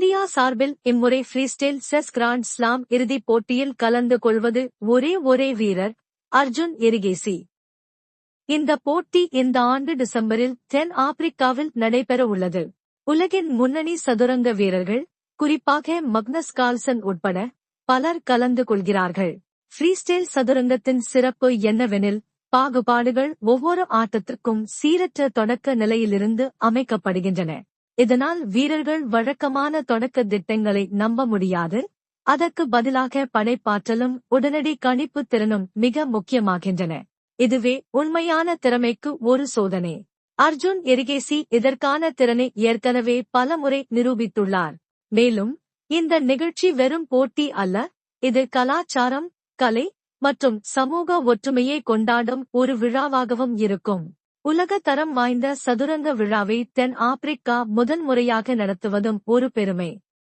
India சார்பில் இம்முறை freestyle chess grand slam இறுதிப் போட்டியில் கலந்து கொள்வது ஒரே வீரர், அர்ஜுன் எரிகேசி. இந்த போட்டி இந்த ஆண்டு டிசம்பரில் தென் ஆப்பிரிக்காவில் நடைபெற உள்ளது. உலகின் முன்னணி சதுரங்க வீரர்கள், குறிப்பாக மக்னஸ் கார்ல்சன் உட்பட பலர் கலந்து கொள்கிறார்கள். ஃப்ரீஸ்டைல் சதுரங்கத்தின் சிறப்பு என்னவெனில், பாகுபாடுகள் ஒவ்வொரு ஆட்டத்திற்கும் சீரற்ற தொடக்க நிலையிலிருந்து அமைக்கப்படுகின்றன. இதனால் வீரர்கள் வழக்கமான தொடக்க திட்டங்களை நம்ப முடியாது. அதற்கு பதிலாக படைப்பாற்றலும் உடனடி கணிப்பு திறனும் மிக முக்கியமாகின்றன. இதுவே உண்மையான திறமைக்கு ஒரு சோதனை. அர்ஜுன் எரிகேசி இதற்கான திறனை ஏற்கனவே பலமுறை நிரூபித்துள்ளார். மேலும் இந்த நிகழ்ச்சி வெறும் போட்டி அல்ல, இது கலாச்சாரம், கலை மற்றும் சமூக ஒற்றுமையை கொண்டாடும் ஒரு விழாவாகவும் இருக்கும். உலக தரம் வாய்ந்த சதுரங்க விழாவை தென் ஆப்பிரிக்கா முதன்முறையாக நடத்துவதும் ஒரு பெருமை.